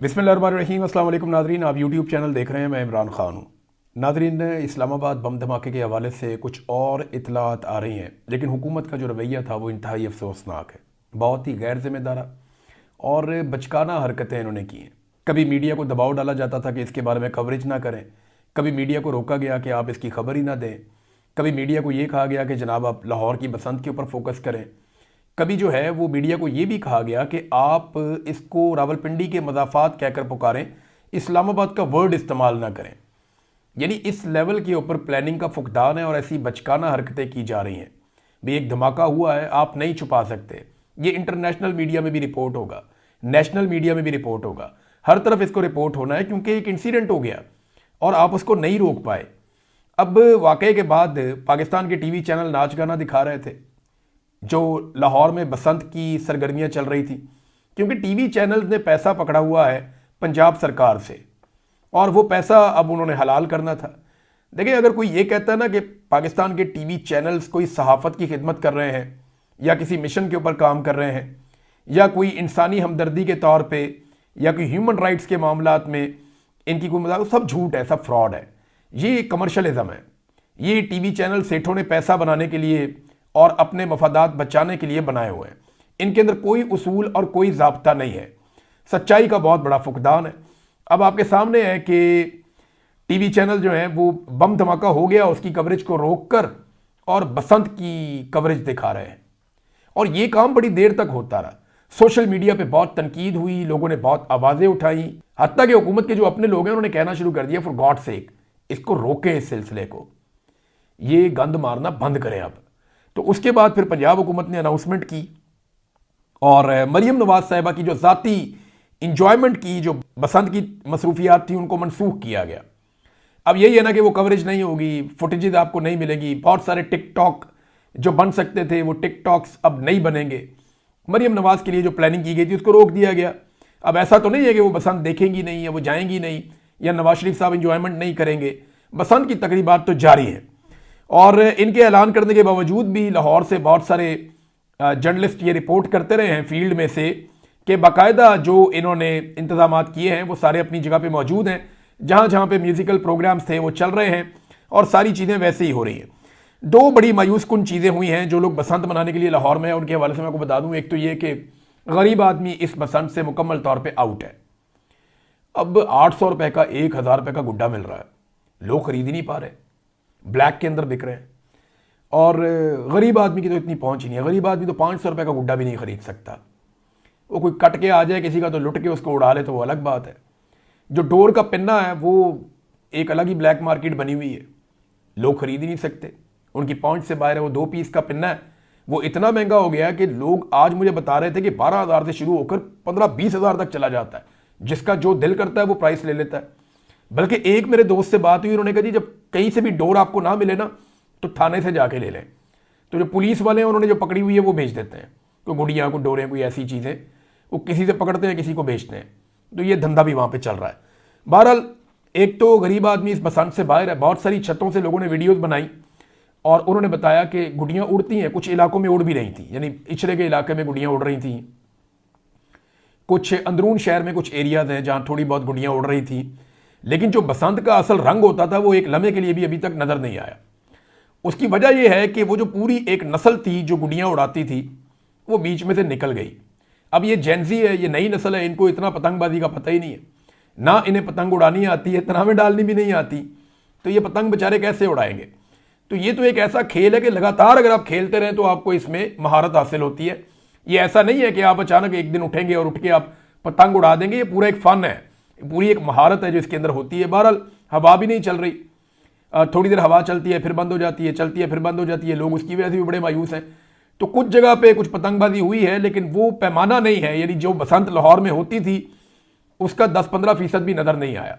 बिस्मिल्लाहिर्रहमानिर्रहीम। अस्सलाम वालेकुम नादरीन, आप यूट्यूब चैनल देख रहे हैं। मैं इमरान ख़ान हूँ। नादरीन, इस्लामाबाद बम धमाके के हवाले से कुछ और इतलात आ रही हैं, लेकिन हुकूमत का जो रवैया था वो इंतहाई अफसोसनाक है। बहुत ही गैर जिम्मेदारा और बचकाना हरकतें इन्होंने की हैं। कभी मीडिया को दबाव डाला जाता था कि इसके बारे में कवरेज ना करें, कभी मीडिया को रोका गया कि आप इसकी खबर ही ना दें, कभी मीडिया को ये कहा गया कि जनाब आप लाहौर की बसंत के ऊपर फोकस करें, कभी जो है वो मीडिया को ये भी कहा गया कि आप इसको रावलपिंडी के मजाफात कहकर पुकारें, इस्लामाबाद का वर्ड इस्तेमाल ना करें। यानी इस लेवल के ऊपर प्लानिंग का फुकदान है और ऐसी बचकाना हरकतें की जा रही हैं। भी एक धमाका हुआ है, आप नहीं छुपा सकते। ये इंटरनेशनल मीडिया में भी रिपोर्ट होगा, नेशनल मीडिया में भी रिपोर्ट होगा, हर तरफ इसको रिपोर्ट होना है, क्योंकि एक इंसिडेंट हो गया और आप उसको नहीं रोक पाए। अब वाकये के बाद पाकिस्तान के टीवी चैनल नाच गाना दिखा रहे थे जो लाहौर में बसंत की सरगर्मियां चल रही थी, क्योंकि टीवी चैनल्स ने पैसा पकड़ा हुआ है पंजाब सरकार से और वो पैसा अब उन्होंने हलाल करना था। देखिए, अगर कोई ये कहता है ना कि पाकिस्तान के टीवी चैनल्स कोई सहाफ़त की खिदमत कर रहे हैं या किसी मिशन के ऊपर काम कर रहे हैं या कोई इंसानी हमदर्दी के तौर पे या कोई ह्यूमन राइट्स के मामलात में इनकी कोई मजाक, सब झूठ है, सब फ्रॉड है। ये कमर्शलिज्म है। ये टीवी चैनल सेठों ने पैसा बनाने के लिए और अपने मफादात बचाने के लिए बनाए हुए हैं। इनके अंदर कोई उसूल और कोई ज़ाब्ता नहीं है। सच्चाई का बहुत बड़ा फुकदान है। अब आपके सामने है कि टीवी चैनल जो है वो बम धमाका हो गया उसकी कवरेज को रोककर और बसंत की कवरेज दिखा रहे हैं, और ये काम बड़ी देर तक होता रहा। सोशल मीडिया पे बहुत तनकीद हुई, लोगों ने बहुत आवाज़ें उठाई, हत्ता कि हुकूमत के जो अपने लोग हैं उन्होंने कहना शुरू कर दिया, फॉर गॉड सेक इसको रोकें, इस सिलसिले को, ये गंद मारना बंद करें अब। तो उसके बाद फिर पंजाब हुकूमत ने अनाउंसमेंट की और मरियम नवाज साहिबा की जो ज़ाती इंजॉयमेंट की, जो बसंत की मसरूफियात थी, उनको मनसूख किया गया। अब यही है ना कि वो कवरेज नहीं होगी, फुटेजेज आपको नहीं मिलेगी, बहुत सारे टिकटॉक जो बन सकते थे वो टिकटॉक्स अब नहीं बनेंगे। मरियम नवाज के लिए जो प्लानिंग की गई थी उसको रोक दिया गया। अब ऐसा तो नहीं है कि वो बसंत देखेंगी नहीं या वो जाएंगी नहीं या नवाज शरीफ साहब इंजॉयमेंट नहीं करेंगे। बसंत की तकरीबात तो जारी है और इनके ऐलान करने के बावजूद भी लाहौर से बहुत सारे जर्नलिस्ट ये रिपोर्ट करते रहे हैं फील्ड में से कि बाकायदा जो इन्होंने इंतजामात किए हैं वो सारे अपनी जगह पे मौजूद हैं। जहाँ जहाँ पे म्यूज़िकल प्रोग्राम्स थे वो चल रहे हैं और सारी चीज़ें वैसे ही हो रही हैं। दो बड़ी मायूस कुन चीज़ें हुई हैं जो लोग बसंत मनाने के लिए लाहौर में हैं, उनके हवाले से मैं आपको बता दूँ। एक तो ये कि गरीब आदमी इस बसंत से मुकम्मल तौर पर आउट है। अब 800 रुपये का 1000 रुपये का गुड्डा मिल रहा है, लोग खरीद ही नहीं पा रहे, ब्लैक के अंदर बिक रहे हैं। और गरीब आदमी की तो इतनी पहुंच ही नहीं है। गरीब आदमी तो 500 रुपये का गुड्डा भी नहीं खरीद सकता। वो कोई कट के आ जाए किसी का तो लुट के उसको उड़ा ले तो वो अलग बात है। जो डोर का पिन्ना है वो एक अलग ही ब्लैक मार्केट बनी हुई है, लोग खरीद ही नहीं सकते, उनकी पहुंच से बाहर है। वो 2 पीस का पिन्ना है, वो इतना महंगा हो गया कि लोग आज मुझे बता रहे थे कि 12,000 से शुरू होकर 15-20 हज़ार तक चला जाता है। जिसका जो दिल करता है वो प्राइस ले लेता है। बल्कि एक मेरे दोस्त से बात हुई, उन्होंने कहा जी जब कहीं से भी डोर आपको ना मिले ना तो थाने से जाके ले लें। तो जो पुलिस वाले हैं उन्होंने जो पकड़ी हुई है वो भेज देते हैं, कोई गुड़ियाँ, कोई डोरें, कोई ऐसी चीज़ें, वो किसी से पकड़ते हैं, किसी को बेचते हैं। तो ये धंधा भी वहाँ पे चल रहा है। बहरहाल, एक तो गरीब आदमी इस बसंत से बाहर है। बहुत सारी छतों से लोगों ने वीडियोज़ बनाई और उन्होंने बताया कि गुड़ियाँ उड़ती हैं, कुछ इलाकों में उड़ भी रही थी, यानी इचरे के इलाके में गुड़ियाँ उड़ रही थी। कुछ अंदरून शहर में कुछ एरियाज़ हैं जहाँ थोड़ी बहुत गुड़ियाँ उड़ रही थी, लेकिन जो बसंत का असल रंग होता था वो एक लम्हे के लिए भी अभी तक नजर नहीं आया। उसकी वजह यह है कि वो जो पूरी एक नस्ल थी जो गुड़ियां उड़ाती थी वो बीच में से निकल गई। अब ये जेंजी है, ये नई नस्ल है, इनको इतना पतंगबाजी का पता ही नहीं है, ना इन्हें पतंग उड़ानी आती है, तनावें डालनी भी नहीं आती, तो ये पतंग बेचारे कैसे उड़ाएंगे। तो ये तो एक ऐसा खेल है कि लगातार अगर आप खेलते रहें तो आपको इसमें महारत हासिल होती है। ये ऐसा नहीं है कि आप अचानक एक दिन उठेंगे और उठ के आप पतंग उड़ा देंगे। ये पूरा एक फन है, पूरी एक महारत है जो इसके अंदर होती है। बहरहाल, हवा भी नहीं चल रही, थोड़ी देर हवा चलती है फिर बंद हो जाती है, चलती है फिर बंद हो जाती है। लोग उसकी वजह से भी बड़े मायूस हैं। तो कुछ जगह पे कुछ पतंगबाजी हुई है, लेकिन वो पैमाना नहीं है, यानी जो बसंत लाहौर में होती थी उसका 10-15% भी नजर नहीं आया।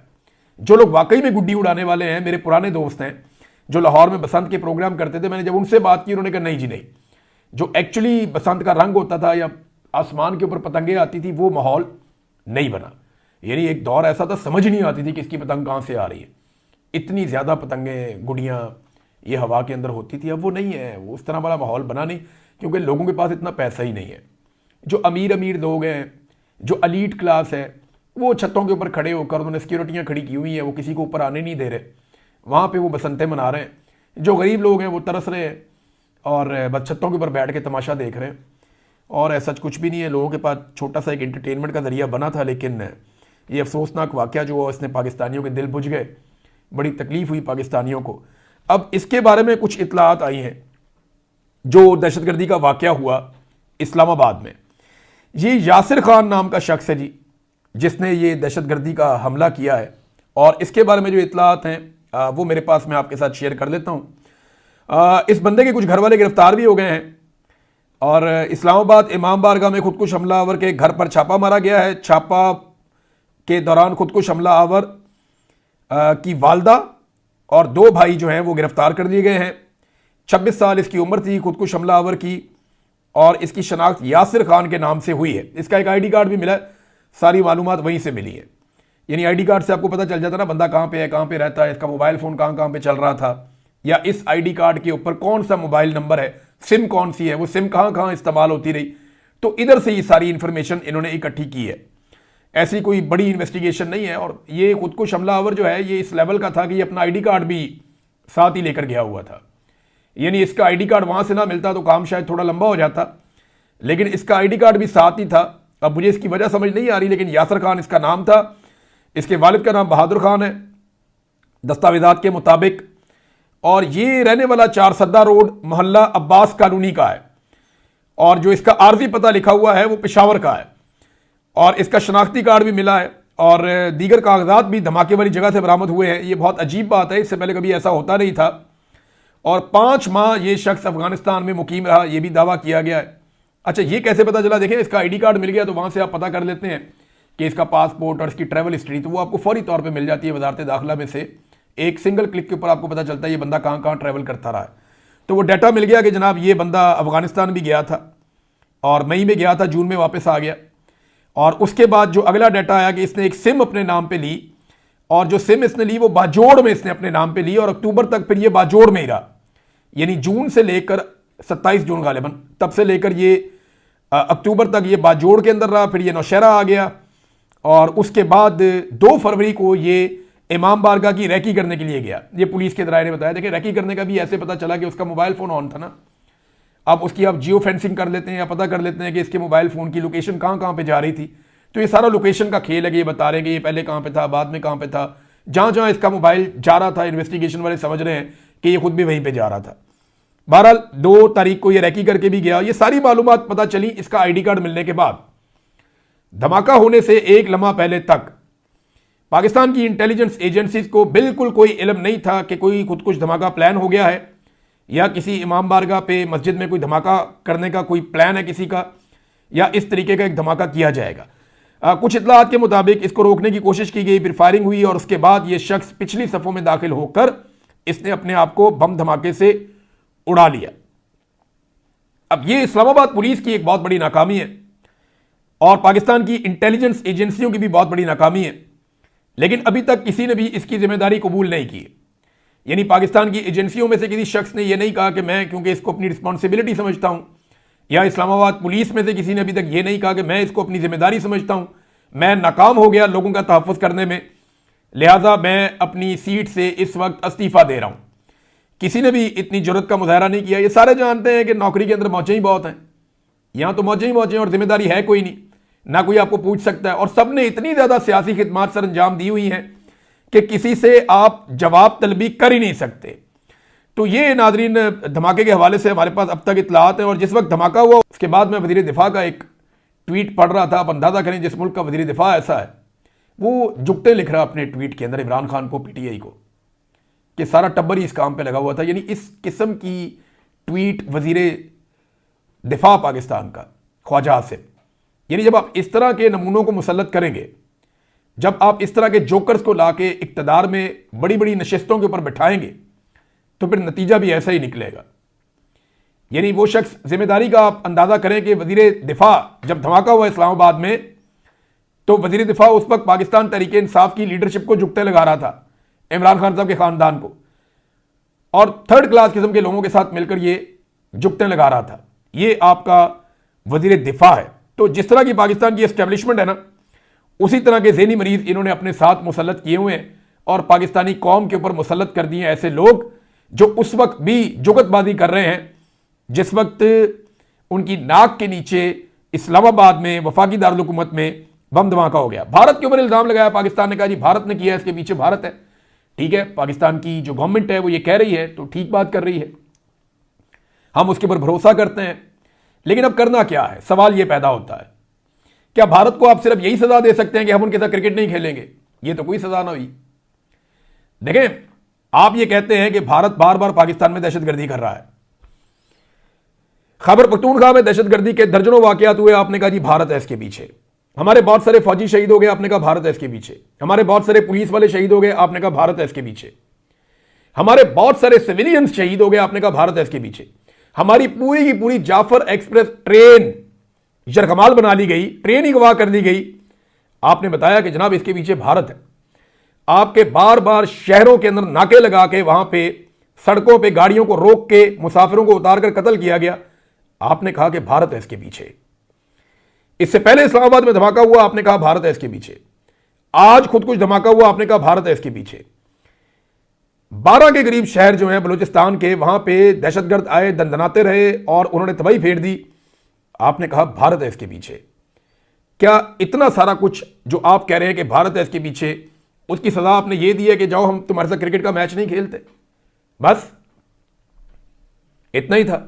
जो लोग वाकई में गुड्डी उड़ाने वाले हैं, मेरे पुराने दोस्त हैं जो लाहौर में बसंत के प्रोग्राम करते थे, मैंने जब उनसे बात की उन्होंने कहा नहीं जी नहीं, जो एक्चुअली बसंत का रंग होता था या आसमान के ऊपर पतंगे आती थी वो माहौल नहीं बना। यानी एक दौर ऐसा था समझ नहीं आती थी कि इसकी पतंग कहाँ से आ रही है, इतनी ज़्यादा पतंगें, गुड़ियाँ ये हवा के अंदर होती थी। अब वो नहीं है, वो उस तरह वाला माहौल बना नहीं, क्योंकि लोगों के पास इतना पैसा ही नहीं है। जो अमीर अमीर लोग हैं, जो अलीट क्लास है, वो छतों के ऊपर खड़े होकर उन्होंने सिक्योरिटियाँ खड़ी की हुई हैं, वो किसी को ऊपर आने नहीं दे रहे, वहाँ पे वो बसंते मना रहे हैं। जो गरीब लोग हैं वो तरस रहे हैं और बस छतों के ऊपर बैठ के तमाशा देख रहे हैं। और ऐसा कुछ भी नहीं है, लोगों के पास छोटा सा एक एंटरटेनमेंट का जरिया बना था, लेकिन ये अफसोसनाक वाक़या जो हुआ इसने पाकिस्तानियों के दिल बुझ गए, बड़ी तकलीफ हुई पाकिस्तानियों को। अब इसके बारे में कुछ इतलात आई हैं, जो दहशतगर्दी का वाक़या हुआ इस्लामाबाद में। ये यासिर खान नाम का शख्स है जी, जिसने ये दहशतगर्दी का हमला किया है, और इसके बारे में जो इतलात हैं वो मेरे पास मैं आपके साथ शेयर कर लेता हूँ। इस बंदे के कुछ घर वाले गिरफ्तार भी हो गए हैं, और इस्लामाबाद इमाम बारगाह में खुदकुश हमलावर के घर पर छापा मारा गया है। छापा के दौरान खुदकुश हमलावर की वालदा और 2 भाई जो हैं वो गिरफ्तार कर लिए गए हैं। 26 साल इसकी उम्र थी खुदकुश हमलावर की, और इसकी शनाख्त यासिर खान के नाम से हुई है। इसका एक आईडी कार्ड भी मिला है, सारी मालूमात वहीं से मिली है। यानी आईडी कार्ड से आपको पता चल जाता है ना बंदा कहाँ पे है, कहाँ पे रहता है, इसका मोबाइल फ़ोन कहाँ कहाँ पे चल रहा था, या इस आईडी कार्ड के ऊपर कौन सा मोबाइल नंबर है, सिम कौन सी है, वो सिम कहाँ कहाँ इस्तेमाल होती रही। तो इधर से ये सारी इंफॉर्मेशन इन्होंने इकट्ठी की है। ऐसी कोई बड़ी इन्वेस्टिगेशन नहीं है। और ये खुदकुश हमलावर जो है ये इस लेवल का था कि ये अपना आईडी कार्ड भी साथ ही लेकर गया हुआ था। यानी इसका आईडी कार्ड वहाँ से ना मिलता तो काम शायद थोड़ा लंबा हो जाता, लेकिन इसका आईडी कार्ड भी साथ ही था। अब मुझे इसकी वजह समझ नहीं आ रही, लेकिन यासिर खान इसका नाम था। इसके वालिद का नाम बहादुर खान है दस्तावेजात के मुताबिक, और ये रहने वाला 4 सद्दा रोड मोहल्ला अब्बास कॉलोनी का है, और जो इसका आर्जी पता लिखा हुआ है वो पेशावर का है, और इसका शनाख्ती कार्ड भी मिला है, और दीगर कागजात भी धमाके वाली जगह से बरामद हुए हैं। ये बहुत अजीब बात है, इससे पहले कभी ऐसा होता नहीं था। और 5 माह ये शख्स अफगानिस्तान में मुकीम रहा, ये भी दावा किया गया है। अच्छा, ये कैसे पता चला? देखें, इसका आईडी कार्ड मिल गया तो वहाँ से आप पता कर लेते हैं कि इसका पासपोर्ट और इसकी ट्रैवल हिस्ट्री, तो वो आपको फौरी तौर पे मिल जाती है वजारत दाखिला में से। एक सिंगल क्लिक के ऊपर आपको पता चलता है ये बंदा कहाँ कहाँ ट्रैवल करता रहा है। तो वो डाटा मिल गया कि जनाब ये बंदा अफगानिस्तान भी गया था, और मई में गया था, जून में वापस आ गया। और उसके बाद जो अगला डाटा आया कि इसने एक सिम अपने नाम पे ली, और जो सिम इसने ली वो बाजोड़ में इसने अपने नाम पे ली, और अक्टूबर तक फिर ये बाजोड़ में ही रहा। यानी जून से लेकर 27 जून गालिबन, तब से लेकर ये अक्टूबर तक ये बाजोड़ के अंदर रहा। फिर ये नौशहरा आ गया, और उसके बाद 2 फरवरी को ये इमाम बारगाह की रैकी करने के लिए गया। ये पुलिस के दराये ने बताया। देखिए, रैकी करने का भी ऐसे पता चला कि उसका मोबाइल फ़ोन ऑन था ना। अब उसकी आप जियो फेंसिंग कर लेते हैं या पता कर लेते हैं कि इसके मोबाइल फ़ोन की लोकेशन कहाँ कहाँ पे जा रही थी। तो ये सारा लोकेशन का खेल है कि ये बता रहे हैं कि ये पहले कहाँ पे था, बाद में कहाँ पे था। जहाँ जहाँ इसका मोबाइल जा रहा था, इन्वेस्टिगेशन वाले समझ रहे हैं कि ये खुद भी वहीं पर जा रहा था। बहरहाल 2 तारीख को ये रैकी करके भी गया। ये सारी मालूमात पता चली इसका आईडी कार्ड मिलने के बाद। धमाका होने से 1 लम्हा पहले तक पाकिस्तान की इंटेलिजेंस एजेंसीज को बिल्कुल कोई इल्म नहीं था कि कोई खुदकुश धमाका प्लान हो गया है, या किसी इमाम बारगाह पे मस्जिद में कोई धमाका करने का कोई प्लान है किसी का, या इस तरीके का एक धमाका किया जाएगा। कुछ इतलात के मुताबिक इसको रोकने की कोशिश की गई, फिर फायरिंग हुई, और उसके बाद ये शख्स पिछली सफ़ों में दाखिल होकर इसने अपने आप को बम धमाके से उड़ा लिया। अब ये इस्लामाबाद पुलिस की एक बहुत बड़ी नाकामी है, और पाकिस्तान की इंटेलिजेंस एजेंसियों की भी बहुत बड़ी नाकामी है, लेकिन अभी तक किसी ने भी इसकी जिम्मेदारी कबूल नहीं की। यानी पाकिस्तान की एजेंसियों में से किसी शख्स ने यह नहीं कहा कि मैं, क्योंकि इसको अपनी रिस्पॉन्सिबिलिटी समझता हूं, या इस्लामाबाद पुलिस में से किसी ने अभी तक ये नहीं कहा कि मैं इसको अपनी जिम्मेदारी समझता हूं, मैं नाकाम हो गया लोगों का तहफ़्फ़ुज़ करने में, लिहाजा मैं अपनी सीट से इस वक्त इस्तीफ़ा दे रहा हूं। किसी ने भी इतनी जरूरत का मुजाहरा नहीं किया। ये सारे जानते हैं कि नौकरी के अंदर मौजें ही बहुत हैं, यहां तो मौजें ही मौजें, और जिम्मेदारी है कोई नहीं, ना कोई आपको पूछ सकता है, और सब ने इतनी ज़्यादा सियासी खिदमात सर अंजाम दी हुई हैं कि किसी से आप जवाब तलबी कर ही नहीं सकते। तो ये नाजरीन धमाके के हवाले से हमारे पास अब तक इतलात हैं। और जिस वक्त धमाका हुआ उसके बाद मैं वज़ीर दिफा का एक ट्वीट पढ़ रहा था। आप अंदाज़ा करें जिस मुल्क का वज़ीर दिफा ऐसा है, वो जुगते लिख रहा अपने ट्वीट के अंदर इमरान खान को, PTI को, कि सारा टब्बर ही इस काम पे लगा हुआ था। यानी इस किस्म की ट्वीट वज़ीर दिफा पाकिस्तान का ख्वाजा आसिफ, यानी जब आप इस तरह के नमूनों को मुसल्लत करेंगे, जब आप इस तरह के जोकर्स को लाके इक्तदार में बड़ी बड़ी नशिस्तों के ऊपर बैठाएंगे, तो फिर नतीजा भी ऐसा ही निकलेगा। यानी वो शख्स, जिम्मेदारी का आप अंदाजा करें कि वज़ीर दिफा जब धमाका हुआ इस्लामाबाद में, तो वज़ीर दिफा उस वक्त पाकिस्तान तहरीक इंसाफ की लीडरशिप को जुगते लगा रहा था, इमरान खान साहब के खानदान को, और 3rd क्लास किस्म के लोगों के साथ मिलकर ये जुगते लगा रहा था। ये आपका वज़ीर दिफा है। तो जिस तरह की पाकिस्तान की एस्टेब्लिशमेंट है ना, उसी तरह के ज़हनी मरीज इन्होंने अपने साथ मुसल्लत किए हुए हैं और पाकिस्तानी कौम के ऊपर मुसल्लत कर दिए ऐसे लोग जो उस वक्त भी जुगतबाजी कर रहे हैं जिस वक्त उनकी नाक के नीचे इस्लामाबाद में वफाकी दारुल हुकूमत में बम धमाका हो गया। भारत के ऊपर इल्जाम लगाया, पाकिस्तान ने कहा जी भारत ने किया, इसके पीछे भारत है। ठीक है, पाकिस्तान की जो गवर्नमेंट है वो ये कह रही है तो ठीक बात कर रही है, हम उसके ऊपर भरोसा करते हैं। लेकिन अब करना क्या है, सवाल ये पैदा होता है, क्या भारत को आप सिर्फ यही सजा दे सकते हैं कि हम उनके साथ क्रिकेट नहीं खेलेंगे? ये तो कोई सजा ना हुई। देखें, आप ये कहते हैं कि भारत बार बार पाकिस्तान में दहशतगर्दी कर रहा है, खैबर पख्तूनख्वा में दहशतगर्दी के दर्जनों वाकयात हुए, आपने कहा जी भारत है इसके पीछे। हमारे बहुत सारे फौजी शहीद हो गए, आपने कहा भारत है इसके पीछे। हमारे बहुत सारे पुलिस वाले शहीद हो गए, आपने कहा भारत है इसके पीछे। हमारे बहुत सारे सिविलियंस शहीद हो गए, आपने कहा भारत है इसके पीछे। हमारी पूरी की पूरी जाफर एक्सप्रेस ट्रेन यरगमाल बना ली गई, ट्रेन ही गवाह कर दी गई, आपने बताया कि जनाब इसके पीछे भारत है। आपके बार बार शहरों के अंदर नाके लगा के वहां पे सड़कों पे गाड़ियों को रोक के मुसाफिरों को उतार कर कत्ल किया गया, आपने कहा कि भारत है इसके पीछे। इससे पहले इस्लामाबाद में धमाका हुआ, आपने कहा भारत है इसके पीछे। आज खुद कुछ धमाका हुआ, आपने कहा भारत है इसके पीछे। 12 के करीब शहर जो है बलूचिस्तान के, वहां पे दहशतगर्द आए, दंदनाते रहे और उन्होंने तबाही फेर दी, आपने कहा भारत है इसके पीछे। क्या इतना सारा कुछ जो आप कह रहे हैं कि भारत है इसके पीछे, उसकी सजा आपने ये दी है कि जाओ हम तुम्हारे साथ क्रिकेट का मैच नहीं खेलते? बस इतना ही था।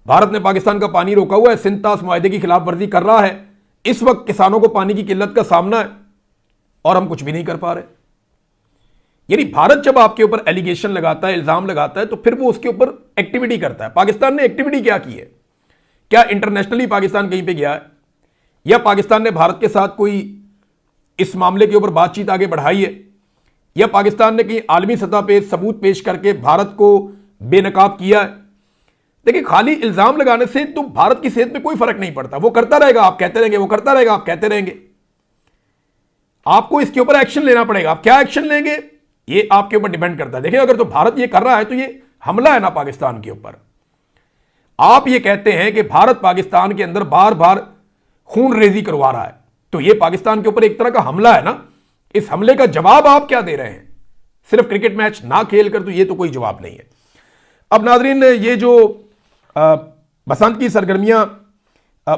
भारत ने पाकिस्तान का पानी रोका हुआ है, सिंतास मुआहदे की खिलाफ वर्जी कर रहा है। इस वक्त किसानों को पानी की किल्लत का सामना है और हम कुछ भी नहीं कर पा रहे। यानी भारत जब आपके ऊपर एलिगेशन लगाता है, इल्जाम लगाता है, तो फिर वो उसके ऊपर एक्टिविटी करता है। पाकिस्तान ने एक्टिविटी क्या की है? क्या इंटरनेशनली पाकिस्तान कहीं पे गया है, या पाकिस्तान ने भारत के साथ कोई इस मामले के ऊपर बातचीत आगे बढ़ाई है, या पाकिस्तान ने कहीं आलमी सतह पे सबूत पेश करके भारत को बेनकाब किया है? देखिए, खाली इल्जाम लगाने से तो भारत की सेहत में कोई फर्क नहीं पड़ता। वो करता रहेगा, आप कहते रहेंगे, वो करता रहेगा, आप कहते रहेंगे। आपको इसके ऊपर एक्शन लेना पड़ेगा। आप क्या एक्शन लेंगे ये आपके ऊपर डिपेंड करता है। देखिए, अगर तो भारत ये कर रहा है तो ये हमला है ना पाकिस्तान के ऊपर। आप ये कहते हैं कि भारत पाकिस्तान के अंदर बार बार खून रेजी करवा रहा है, तो ये पाकिस्तान के ऊपर एक तरह का हमला है ना। इस हमले का जवाब आप क्या दे रहे हैं? सिर्फ क्रिकेट मैच ना खेल कर, तो ये तो कोई जवाब नहीं है। अब नाजरीन, ये जो बसंत की सरगर्मियां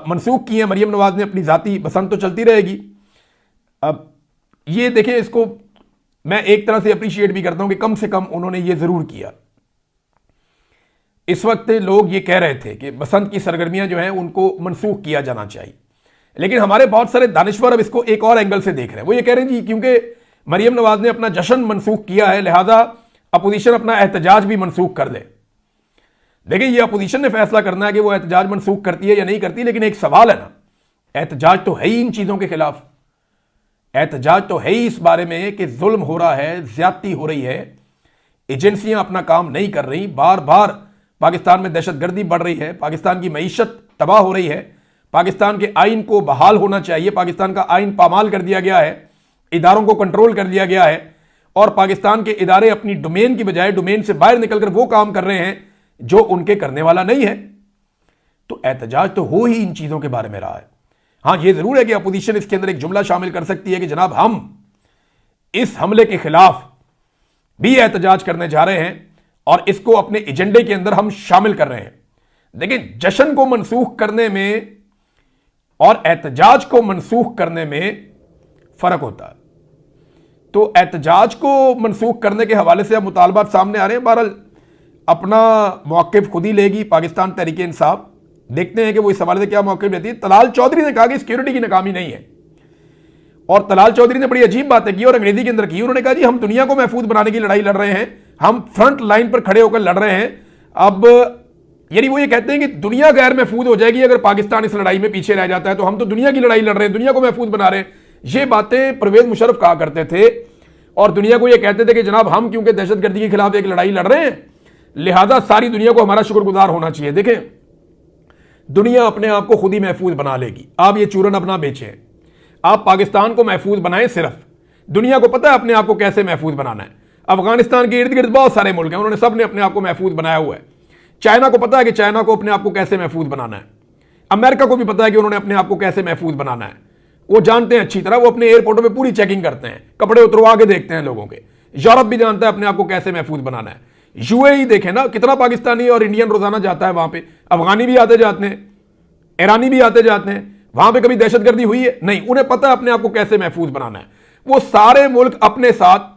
मनसूख की हैं मरियम नवाज ने, अपनी जाती बसंत तो चलती रहेगी। अब ये देखें, इसको मैं एक तरह से अप्रिशिएट भी करता हूं कि कम से कम उन्होंने ये जरूर किया। इस वक्त लोग ये कह रहे थे कि बसंत की सरगर्मियां जो हैं उनको मनसूख किया जाना चाहिए, लेकिन हमारे बहुत सारे दानिश्वर अब इसको एक और एंगल से देख रहे हैं। वो ये कह रहे हैं जी क्योंकि मरियम नवाज ने अपना जश्न मनसूख किया है, लिहाजा अपोजिशन अपना एहतजाज भी मनसूख कर दे। देखिए, ये अपोजिशन ने फैसला करना है कि वो एहतजाज मनसूख करती है या नहीं करती, लेकिन एक सवाल है ना, एहतजाज तो है ही इन चीजों के खिलाफ। एहतजाज तो है ही इस बारे में कि जुल्म हो रहा है, ज्यादती हो रही है, एजेंसियां अपना काम नहीं कर रही, बार बार पाकिस्तान में दहशतगर्दी बढ़ रही है, पाकिस्तान की मईशत तबाह हो रही है, पाकिस्तान के आइन को बहाल होना चाहिए, पाकिस्तान का आइन पामाल कर दिया गया है, इदारों को कंट्रोल कर दिया गया है, और पाकिस्तान के इदारे अपनी डोमेन की बजाय डोमेन से बाहर निकलकर वो काम कर रहे हैं जो उनके करने वाला नहीं है। तो एहतजाज तो हो ही इन चीजों के बारे में रहा है। हां, यह जरूर है कि अपोजिशन इसके अंदर एक जुमला शामिल कर सकती है कि जनाब हम इस हमले के खिलाफ भी एहतजाज करने जा रहे हैं और इसको अपने एजेंडे के अंदर हम शामिल कर रहे हैं। देखिए, जश्न को मनसूख करने में और एहतजाज को मनसूख करने में फर्क होता है। तो एहतजाज को मनसूख करने के हवाले से अब मुतालबात सामने आ रहे हैं। बहरहाल अपना मौक़िफ़ खुद ही लेगी पाकिस्तान तहरीक इंसाफ, देखते हैं कि वो इस हवाले से क्या मौक़िफ़ लेती है। तलाल चौधरी ने कहा कि सिक्योरिटी की नाकामी नहीं है, और तलाल चौधरी ने बड़ी अजीब बातें की और अंग्रेजी के अंदर की। उन्होंने कहा जी हम दुनिया को महफूज बनाने की लड़ाई लड़ रहे हैं, हम फ्रंट लाइन पर खड़े होकर लड़ रहे हैं। अब यानी वो ये कहते हैं कि दुनिया गैर महफूज हो जाएगी अगर पाकिस्तान इस लड़ाई में पीछे रह जाता है, तो हम तो दुनिया की लड़ाई लड़ रहे हैं, दुनिया को महफूज बना रहे हैं। ये बातें परवेज मुशर्रफ कहा करते थे और दुनिया को ये कहते थे कि जनाब हम क्योंकि दहशतगर्दी के खिलाफ एक लड़ाई लड़ रहे हैं, लिहाजा सारी दुनिया को हमारा शुक्रगुजार होना चाहिए। देखें, दुनिया अपने आप को खुद ही महफूज बना लेगी। आप ये चूरन अपना बेचें, आप पाकिस्तान को महफूज बनाएं, सिर्फ दुनिया को पता है अपने आप को कैसे महफूज बनाना है। अफगानिस्तान के इर्द गिर्द बहुत सारे मुल्क हैं, उन्होंने सब ने अपने आप को महफूज बनाया हुआ है। चाइना को पता है कि चाइना को अपने आप को कैसे महफूज बनाना है, अमेरिका को भी पता है कि उन्होंने अपने आप को कैसे महफूज बनाना है। वो जानते हैं अच्छी तरह, वो अपने एयरपोर्टों में पूरी चेकिंग करते हैं, कपड़े उतरवा के देखते हैं लोगों के। यूरोप भी जानता है अपने आप को कैसे महफूज बनाना है। यूएई देखें ना, कितना पाकिस्तानी और इंडियन रोजाना जाता है वहां पे, अफगानी भी आते जाते हैं, ईरानी भी आते जाते हैं। वहां पे कभी दहशतगर्दी हुई है? नहीं। उन्हें पता है अपने आप को कैसे महफूज बनाना है। वो सारे मुल्क अपने साथ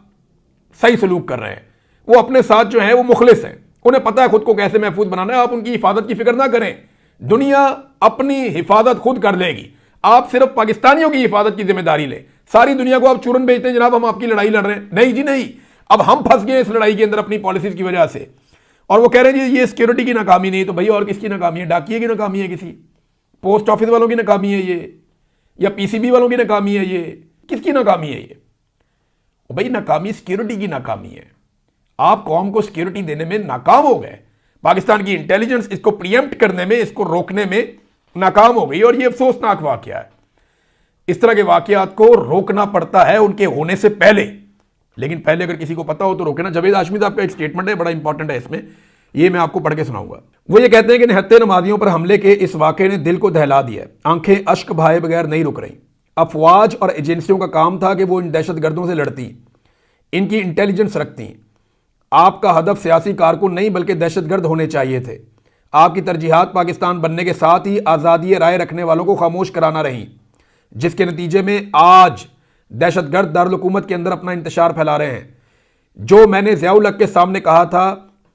सही सलूक कर रहे हैं, वो अपने साथ जो है वो मुखलिस हैं, उन्हें पता है खुद को कैसे महफूज बनाना है। आप उनकी हिफाजत की फिक्र ना करें, दुनिया अपनी हिफाजत खुद कर लेगी। आप सिर्फ पाकिस्तानियों की हिफाजत की जिम्मेदारी लें। सारी दुनिया को आप चूरन भेजते हैं, जनाब हम आपकी लड़ाई लड़ रहे हैं। नहीं जी नहीं, अब हम फंस गए इस लड़ाई के अंदर अपनी पॉलिसीज की वजह से। और वो कह रहे हैं जी ये सिक्योरिटी की नाकामी नहीं, तो भाई और किसकी नाकामी है? डाकिए की नाकामी है, किसी पोस्ट ऑफिस वालों की नाकामी है ये, या पीसीबी वालों की नाकामी है ये? किसकी नाकामी है ये? भाई नाकामी सिक्योरिटी की नाकामी है। आप कौम को सिक्योरिटी देने में नाकाम हो गए। पाकिस्तान की इंटेलिजेंस इसको प्रीएम्प्ट करने में, इसको रोकने में नाकाम हो गई, और ये अफसोसनाक वाकया है। इस तरह के वाकयात को रोकना पड़ता है उनके होने से पहले, लेकिन पहले अगर किसी को पता हो तो रोके ना। जावेद हाशमी साहब का एक स्टेटमेंट है, बड़ा इंपॉर्टेंट है इसमें, ये मैं आपको पढ़ के सुनाऊंगा। वो ये कहते हैं कि निहत्ते नमाजियों पर हमले के इस वाकये ने दिल को दहला दिया, आंखें अश्क बहाए बगैर नहीं रुक रही। अफवाज और एजेंसियों का काम था कि वो इन दहशतगर्दों से लड़ती, इनकी इंटेलिजेंस रखती। आपका हदफ सियासी कारकुन नहीं बल्कि दहशतगर्द होने चाहिए थे। आपकी तरजीहात पाकिस्तान बनने के साथ ही आज़ादी राय रखने वालों को खामोश कराना रही, जिसके नतीजे में आज दहशतगर्द दारुल हुकूमत के अंदर अपना इंतशार फैला रहे हैं। जो मैंने ज़ियाउल हक के सामने कहा था,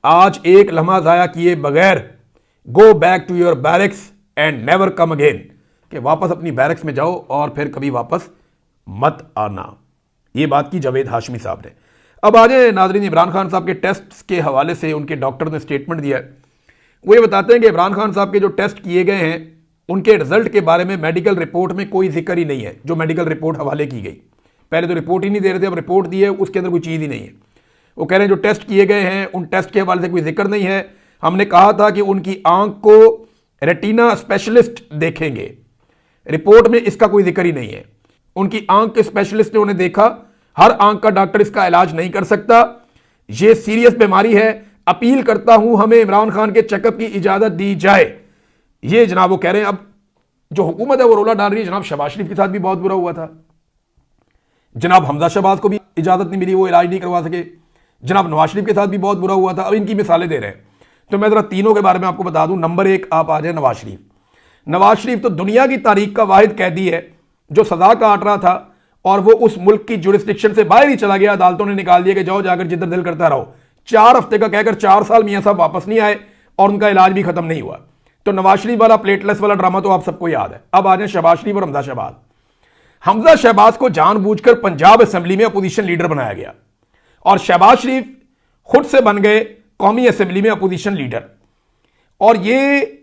आज एक लम्हा ज़ाया किए बगैर go back to your barracks and never come again, कि वापस अपनी बैरक्स में जाओ और फिर कभी वापस मत आना। ये बात की जावेद हाशमी साहब ने। अब आ जाए नाजरीन, इमरान खान साहब के टेस्ट के हवाले से उनके डॉक्टर ने स्टेटमेंट दिया है। वो ये बताते हैं कि इमरान खान साहब के जो टेस्ट किए गए हैं उनके रिजल्ट के बारे में मेडिकल रिपोर्ट में कोई जिक्र ही नहीं है। जो मेडिकल रिपोर्ट हवाले की गई, पहले तो रिपोर्ट ही नहीं दे रहे थे, अब रिपोर्ट दी है, उसके अंदर कोई चीज़ ही नहीं है। वो कह रहे हैं जो टेस्ट किए गए हैं उन टेस्ट के हवाले से कोई जिक्र नहीं है। हमने कहा था कि उनकी आंख को रेटिना स्पेशलिस्ट देखेंगे, रिपोर्ट में इसका कोई जिक्र ही नहीं है। उनकी आंख के स्पेशलिस्ट ने उन्हें देखा, हर आंख का डॉक्टर इसका इलाज नहीं कर सकता, यह सीरियस बीमारी है। अपील करता हूं हमें इमरान खान के चेकअप की इजाजत दी जाए। ये जनाब वो कह रहे हैं। अब जो हुकूमत है वो रोला डाल रही है। जनाब शहबाज शरीफ के साथ भी बहुत बुरा हुआ था, जनाब हमजा शहबाज को भी इजाजत नहीं मिली, वो इलाज नहीं करवा सके। जनाब नवाज शरीफ के साथ भी बहुत बुरा हुआ था। अब इनकी मिसालें दे रहे हैं, तो मैं जरा तीनों के बारे में आपको बता दूं। नंबर एक आप आ जाए नवाज शरीफ। नवाज शरीफ तो दुनिया की तारीख का वाहिद कैदी है जो सजा काट रहा था और वो उस मुल्क की जुरिस्डिक्शन से बाहर ही चला गया। अदालतों ने निकाल दिया कि जाओ जाकर जिधर दिल करता रहो। 4 हफ्ते का कहकर 4 साल मियां साहब वापस नहीं आए और उनका इलाज भी खत्म नहीं हुआ। तो नवाज शरीफ वाला प्लेटलेस वाला ड्रामा तो आप सबको याद है। अब आ जाए शहबाज शरीफ और हमजा शहबाज। हमजा शहबाज को जानबूझकर पंजाब असेंबली में अपोजिशन लीडर बनाया गया और शहबाज शरीफ खुद से बन गए कौमी असेंबली में अपोजिशन लीडर। और ये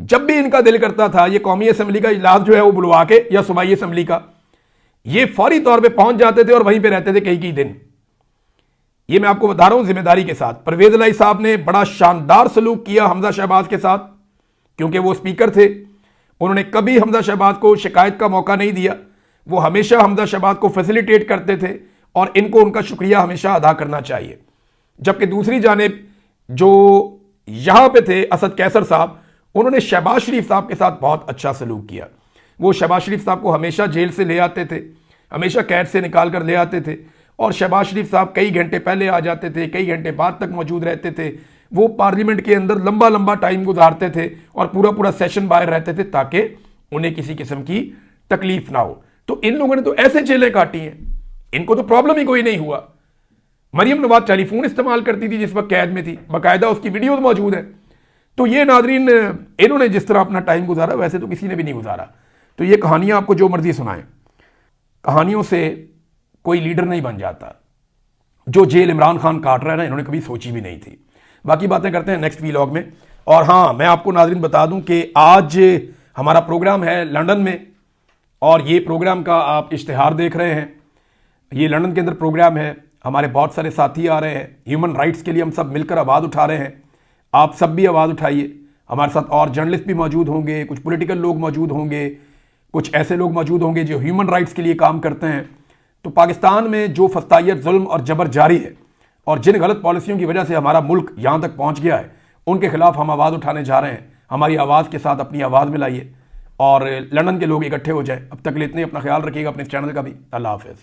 जब भी इनका दिल करता था, ये कौमी असेंबली का इजलास जो है वो बुलवा के, या सूबाई असेंबली का, ये फौरी तौर पे पहुंच जाते थे और वहीं पे रहते थे कई दिन। ये मैं आपको बता रहा हूं जिम्मेदारी के साथ। परवेज इलाही साहब ने बड़ा शानदार सलूक किया हमजा शहबाज के साथ, क्योंकि वो स्पीकर थे। उन्होंने कभी हमजा शहबाज को शिकायत का मौका नहीं दिया। वो हमेशा हमजा शहबाज को फैसिलिटेट करते थे और इनको उनका शुक्रिया हमेशा अदा करना चाहिए। जबकि दूसरी जानिब जो यहां पे थे असद कैसर साहब, उन्होंने शहबाज शरीफ साहब के साथ बहुत अच्छा सलूक किया। वो शहबाज शरीफ साहब को हमेशा जेल से ले आते थे, हमेशा कैद से निकाल कर ले आते थे, और शहबाज शरीफ साहब कई घंटे पहले आ जाते थे, कई घंटे बाद तक मौजूद रहते थे। वो पार्लियामेंट के अंदर लंबा लंबा टाइम गुजारते थे और पूरा पूरा सेशन बाहर रहते थे ताकि उन्हें किसी किस्म की तकलीफ ना हो। तो इन लोगों ने तो ऐसे जेलें काटी हैं, इनको तो प्रॉब्लम ही कोई नहीं हुआ। मरियम नवाज टेलीफोन इस्तेमाल करती थी जिस वक्त कैद में थी, बाकायदा उसकी वीडियो मौजूद है। तो ये नाजरीन, इन्होंने जिस तरह अपना टाइम गुजारा वैसे तो किसी ने भी नहीं गुजारा। तो ये कहानियां आपको जो मर्जी सुनाएं, कहानियों से कोई लीडर नहीं बन जाता। जो जेल इमरान खान काट रहा है ना, इन्होंने कभी सोची भी नहीं थी। बाकी बातें करते हैं नेक्स्ट व्लॉग में। और हाँ, मैं आपको नाजरीन बता दूं कि आज हमारा प्रोग्राम है लंदन में, और ये प्रोग्राम का आप इश्तिहार देख रहे हैं। ये लंदन के अंदर प्रोग्राम है, हमारे बहुत सारे साथी आ रहे हैं। ह्यूमन राइट्स के लिए हम सब मिलकर आवाज़ उठा रहे हैं। आप सब भी आवाज़ उठाइए। हमारे साथ और जर्नलिस्ट भी मौजूद होंगे, कुछ पॉलिटिकल लोग मौजूद होंगे, कुछ ऐसे लोग मौजूद होंगे जो ह्यूमन राइट्स के लिए काम करते हैं। तो पाकिस्तान में जो फस्तायत, जुल्म और जबर जारी है और जिन गलत पॉलिसियों की वजह से हमारा मुल्क यहाँ तक पहुँच गया है, उनके खिलाफ हम आवाज़ उठाने जा रहे हैं। हमारी आवाज़ के साथ अपनी आवाज़ मिलाइए। और लंदन के लोग इकट्ठे हो जाए। अब तक के लिए इतने, अपना ख्याल रखिएगा, अपने चैनल का भी। अल्लाह हाफिज़।